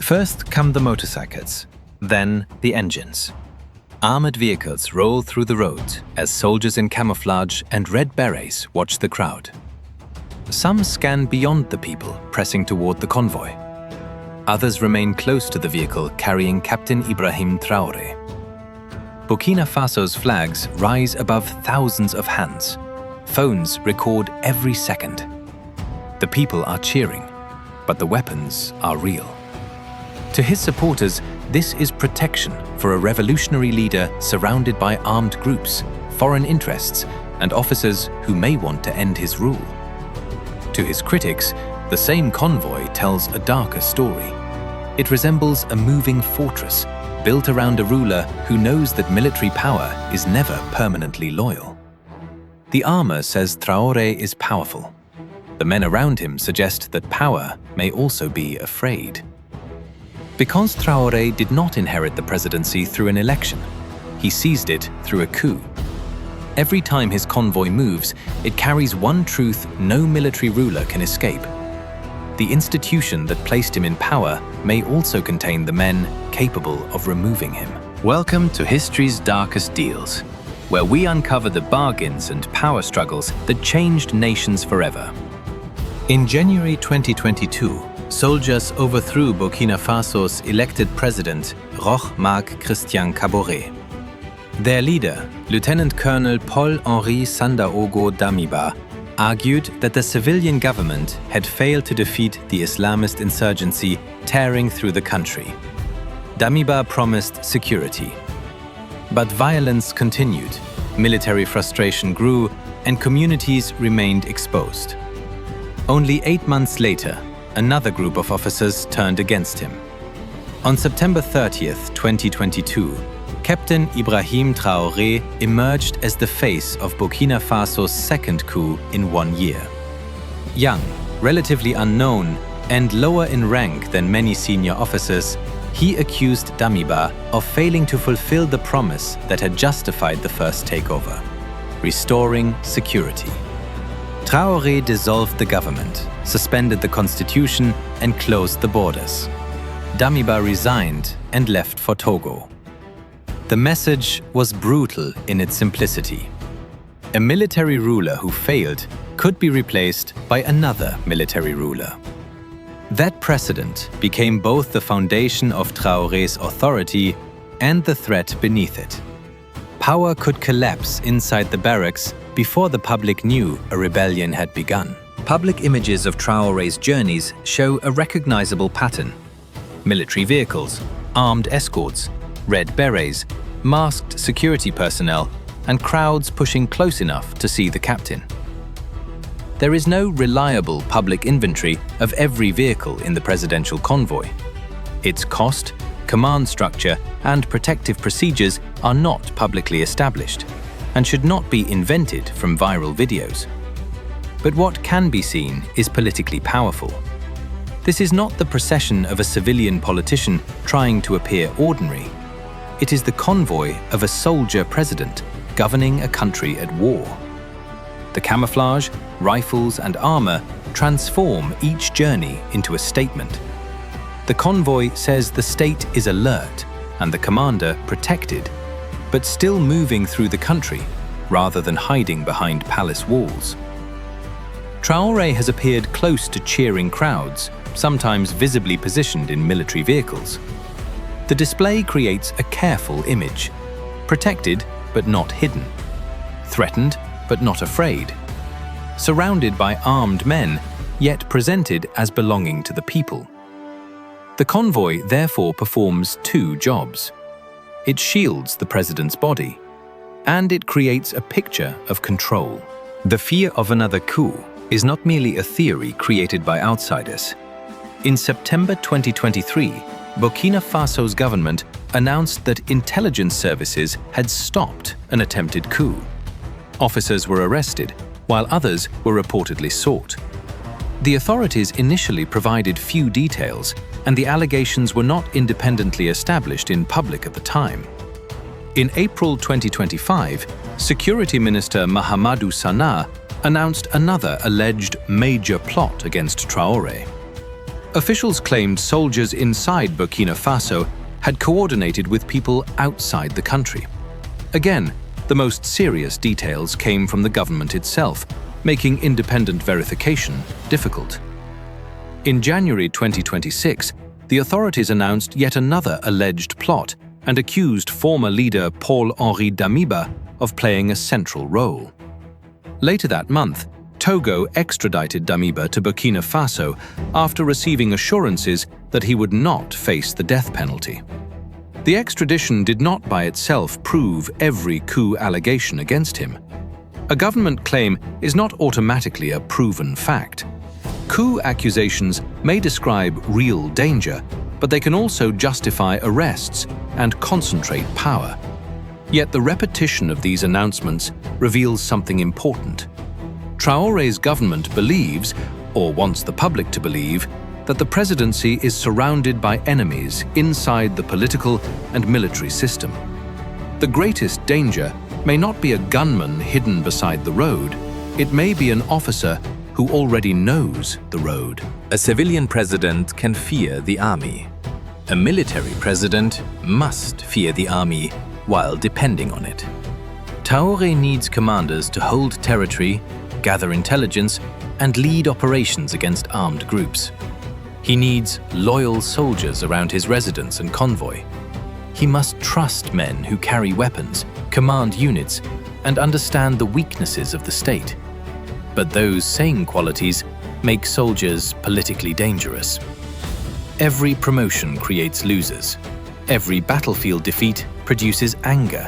First come the motorcycles, then the engines. Armored vehicles roll through the road as soldiers in camouflage and red berets watch the crowd. Some scan beyond the people pressing toward the convoy. Others remain close to the vehicle carrying Captain Ibrahim Traoré. Burkina Faso's flags rise above thousands of hands. Phones record every second. The people are cheering, but the weapons are real. To his supporters, this is protection for a revolutionary leader surrounded by armed groups, foreign interests, and officers who may want to end his rule. To his critics, the same convoy tells a darker story. It resembles a moving fortress built around a ruler who knows that military power is never permanently loyal. The armor says Traoré is powerful. The men around him suggest that power may also be afraid. Because Traoré did not inherit the presidency through an election, he seized it through a coup. Every time his convoy moves, it carries one truth no military ruler can escape. The institution that placed him in power may also contain the men capable of removing him. Welcome to history's darkest deals, where we uncover the bargains and power struggles that changed nations forever. In January 2022, soldiers overthrew Burkina Faso's elected president, Roch Marc Christian Kaboré. Their leader, Lieutenant Colonel Paul-Henri Sandaogo Damiba, argued that the civilian government had failed to defeat the Islamist insurgency tearing through the country. Damiba promised security. But violence continued, military frustration grew, and communities remained exposed. Only 8 months later, another group of officers turned against him. On September 30th, 2022, Captain Ibrahim Traoré emerged as the face of Burkina Faso's second coup in 1 year. Young, relatively unknown, and lower in rank than many senior officers, he accused Damiba of failing to fulfill the promise that had justified the first takeover: restoring security. Traoré dissolved the government, suspended the constitution, and closed the borders. Damiba resigned and left for Togo. The message was brutal in its simplicity. A military ruler who failed could be replaced by another military ruler. That precedent became both the foundation of Traoré's authority and the threat beneath it. Power could collapse inside the barracks before the public knew a rebellion had begun. Public images of Traoré's journeys show a recognizable pattern: military vehicles, armed escorts, red berets, masked security personnel, and crowds pushing close enough to see the captain. There is no reliable public inventory of every vehicle in the presidential convoy. Its cost, command structure, and protective procedures are not publicly established and should not be invented from viral videos. But what can be seen is politically powerful. This is not the procession of a civilian politician trying to appear ordinary. It is the convoy of a soldier president governing a country at war. The camouflage, rifles, and armor transform each journey into a statement. The convoy says the state is alert and the commander protected, but still moving through the country rather than hiding behind palace walls. Traoré has appeared close to cheering crowds, sometimes visibly positioned in military vehicles. The display creates a careful image: protected but not hidden, threatened but not afraid, surrounded by armed men, yet presented as belonging to the people. The convoy therefore performs two jobs. It shields the president's body, and it creates a picture of control. The fear of another coup is not merely a theory created by outsiders. In September 2023, Burkina Faso's government announced that intelligence services had stopped an attempted coup. Officers were arrested, while others were reportedly sought. The authorities initially provided few details, and the allegations were not independently established in public at the time. In April 2025, Security Minister Mahamadou Sana announced another alleged major plot against Traoré. Officials claimed soldiers inside Burkina Faso had coordinated with people outside the country. Again, the most serious details came from the government itself, making independent verification difficult. In January 2026, the authorities announced yet another alleged plot and accused former leader Paul-Henri Damiba of playing a central role. Later that month, Togo extradited Damiba to Burkina Faso after receiving assurances that he would not face the death penalty. The extradition did not by itself prove every coup allegation against him. A government claim is not automatically a proven fact. Coup accusations may describe real danger, but they can also justify arrests and concentrate power. Yet the repetition of these announcements reveals something important. Traore's government believes, or wants the public to believe, that the presidency is surrounded by enemies inside the political and military system. The greatest danger may not be a gunman hidden beside the road, it may be an officer who already knows the road. A civilian president can fear the army. A military president must fear the army while depending on it. Traore needs commanders to hold territory, gather intelligence, and lead operations against armed groups. He needs loyal soldiers around his residence and convoy. He must trust men who carry weapons, command units, and understand the weaknesses of the state. But those same qualities make soldiers politically dangerous. Every promotion creates losers. Every battlefield defeat produces anger.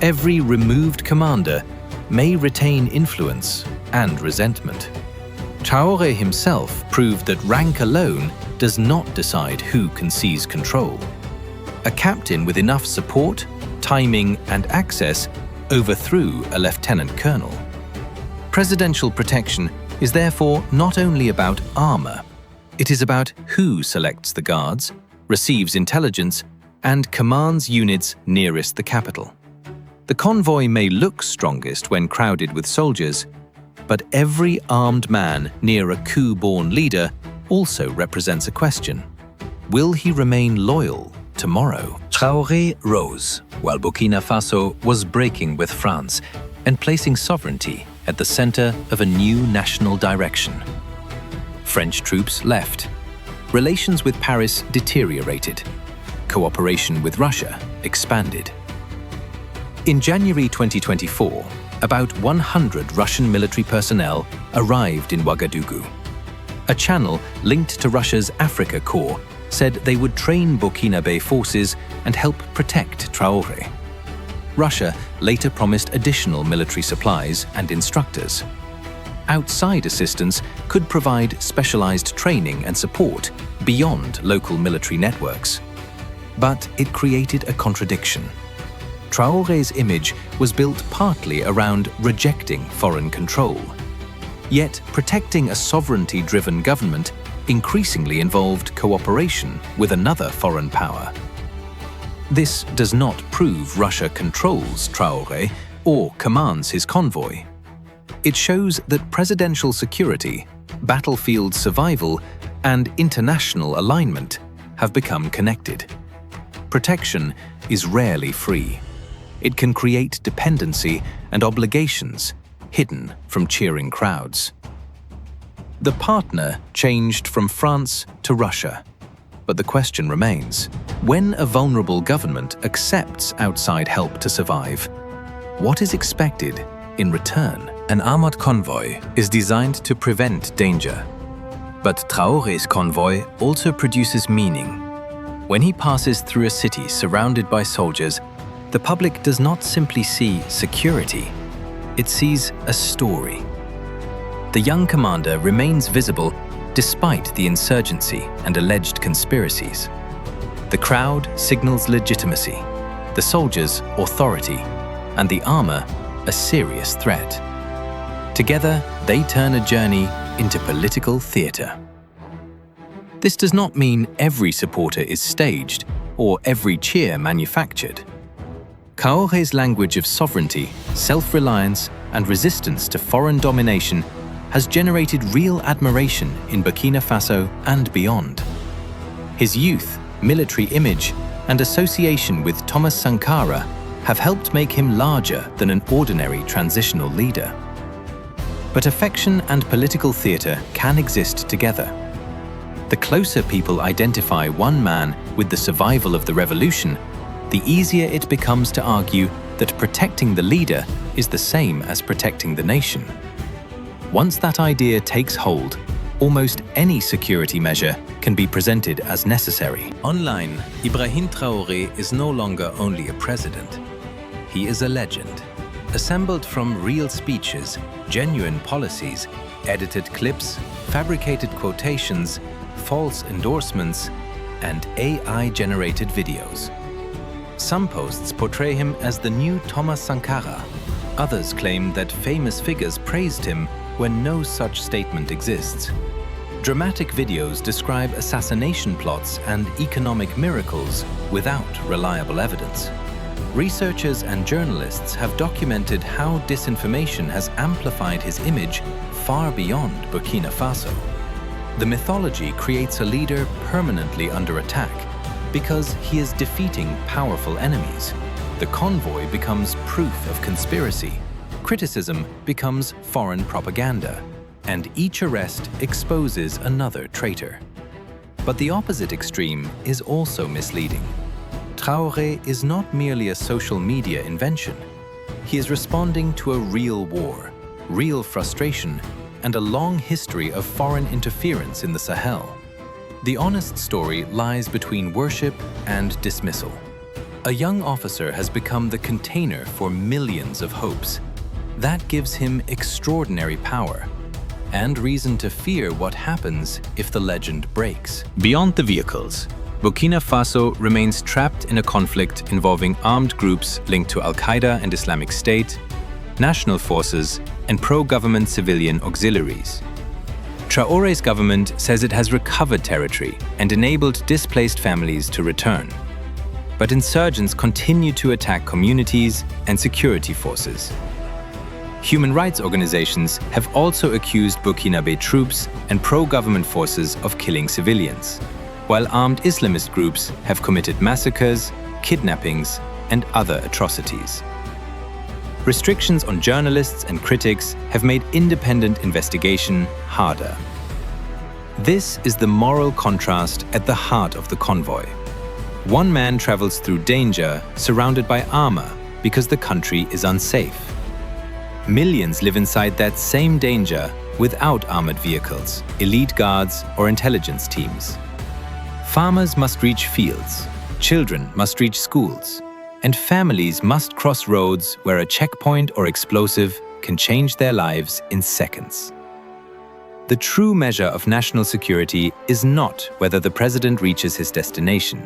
Every removed commander may retain influence and resentment. Traore himself proved that rank alone does not decide who can seize control. A captain with enough support, timing, and access overthrew a lieutenant colonel. Presidential protection is therefore not only about armor, it is about who selects the guards, receives intelligence, and commands units nearest the capital. The convoy may look strongest when crowded with soldiers, but every armed man near a coup-born leader also represents a question. Will he remain loyal tomorrow? Traoré rose while Burkina Faso was breaking with France and placing sovereignty at the center of a new national direction. French troops left. Relations with Paris deteriorated. Cooperation with Russia expanded. In January 2024, about 100 Russian military personnel arrived in Ouagadougou. A channel linked to Russia's Africa Corps said they would train Burkinabe forces and help protect Traore. Russia later promised additional military supplies and instructors. Outside assistance could provide specialized training and support beyond local military networks. But it created a contradiction. Traore's image was built partly around rejecting foreign control. Yet protecting a sovereignty-driven government increasingly involved cooperation with another foreign power. This does not prove Russia controls Traore or commands his convoy. It shows that presidential security, battlefield survival, and international alignment have become connected. Protection is rarely free. It can create dependency and obligations hidden from cheering crowds. The partner changed from France to Russia, but the question remains: when a vulnerable government accepts outside help to survive, what is expected in return? An armored convoy is designed to prevent danger, but Traore's convoy also produces meaning. When he passes through a city surrounded by soldiers, the public does not simply see security, it sees a story. The young commander remains visible despite the insurgency and alleged conspiracies. The crowd signals legitimacy, the soldiers authority, and the armor a serious threat. Together, they turn a journey into political theater. This does not mean every supporter is staged or every cheer manufactured. Traore's language of sovereignty, self-reliance, and resistance to foreign domination has generated real admiration in Burkina Faso and beyond. His youth, military image, and association with Thomas Sankara have helped make him larger than an ordinary transitional leader. But affection and political theatre can exist together. The closer people identify one man with the survival of the revolution, the easier it becomes to argue that protecting the leader is the same as protecting the nation. Once that idea takes hold, almost any security measure can be presented as necessary. Online, Ibrahim Traoré is no longer only a president. He is a legend, assembled from real speeches, genuine policies, edited clips, fabricated quotations, false endorsements, and AI-generated videos. Some posts portray him as the new Thomas Sankara. Others claim that famous figures praised him when no such statement exists. Dramatic videos describe assassination plots and economic miracles without reliable evidence. Researchers and journalists have documented how disinformation has amplified his image far beyond Burkina Faso. The mythology creates a leader permanently under attack because he is defeating powerful enemies. The convoy becomes proof of conspiracy. Criticism becomes foreign propaganda, and each arrest exposes another traitor. But the opposite extreme is also misleading. Traoré is not merely a social media invention. He is responding to a real war, real frustration, and a long history of foreign interference in the Sahel. The honest story lies between worship and dismissal. A young officer has become the container for millions of hopes. That gives him extraordinary power and reason to fear what happens if the legend breaks. Beyond the vehicles, Burkina Faso remains trapped in a conflict involving armed groups linked to Al-Qaeda and Islamic State, national forces, and pro-government civilian auxiliaries. Traoré's government says it has recovered territory and enabled displaced families to return. But insurgents continue to attack communities and security forces. Human rights organizations have also accused Burkinabe troops and pro-government forces of killing civilians, while armed Islamist groups have committed massacres, kidnappings, and other atrocities. Restrictions on journalists and critics have made independent investigation harder. This is the moral contrast at the heart of the convoy. One man travels through danger surrounded by armor because the country is unsafe. Millions live inside that same danger without armored vehicles, elite guards, or intelligence teams. Farmers must reach fields, children must reach schools, and families must cross roads where a checkpoint or explosive can change their lives in seconds. The true measure of national security is not whether the president reaches his destination.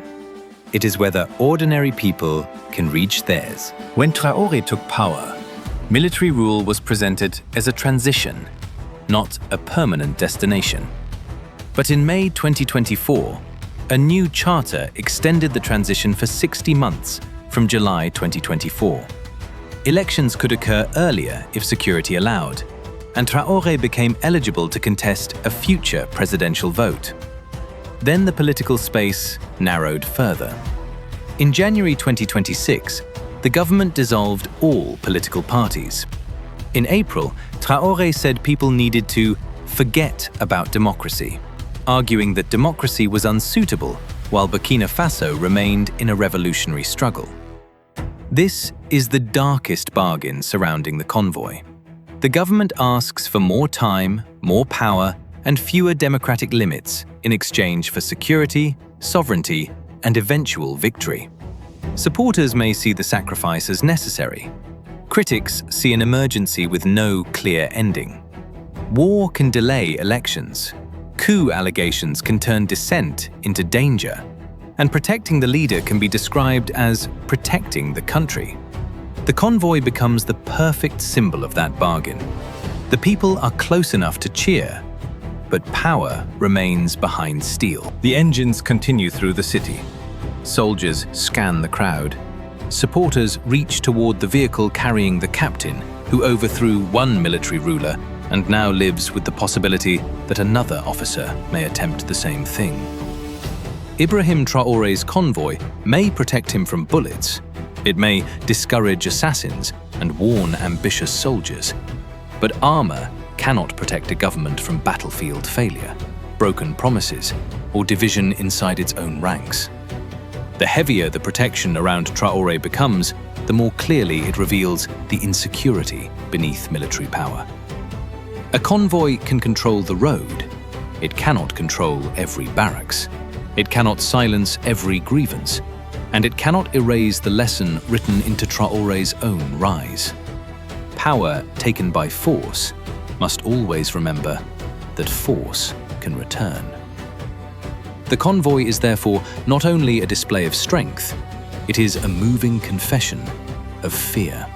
It is whether ordinary people can reach theirs. When Traoré took power, military rule was presented as a transition, not a permanent destination. But in May 2024, a new charter extended the transition for 60 months from July 2024. Elections could occur earlier if security allowed, and Traoré became eligible to contest a future presidential vote. Then the political space narrowed further. In January 2026, the government dissolved all political parties. In April, Traoré said people needed to forget about democracy, arguing that democracy was unsuitable while Burkina Faso remained in a revolutionary struggle. This is the darkest bargain surrounding the convoy. The government asks for more time, more power, and fewer democratic limits in exchange for security, sovereignty, and eventual victory. Supporters may see the sacrifice as necessary. Critics see an emergency with no clear ending. War can delay elections. Coup allegations can turn dissent into danger. And protecting the leader can be described as protecting the country. The convoy becomes the perfect symbol of that bargain. The people are close enough to cheer, but power remains behind steel. The engines continue through the city. Soldiers scan the crowd. Supporters reach toward the vehicle carrying the captain, who overthrew one military ruler and now lives with the possibility that another officer may attempt the same thing. Ibrahim Traoré's convoy may protect him from bullets, it may discourage assassins and warn ambitious soldiers, but armor cannot protect a government from battlefield failure, broken promises, or division inside its own ranks. The heavier the protection around Traoré becomes, the more clearly it reveals the insecurity beneath military power. A convoy can control the road. It cannot control every barracks. It cannot silence every grievance. And it cannot erase the lesson written into Traoré's own rise. Power taken by force must always remember that force can return. The convoy is therefore not only a display of strength, it is a moving confession of fear.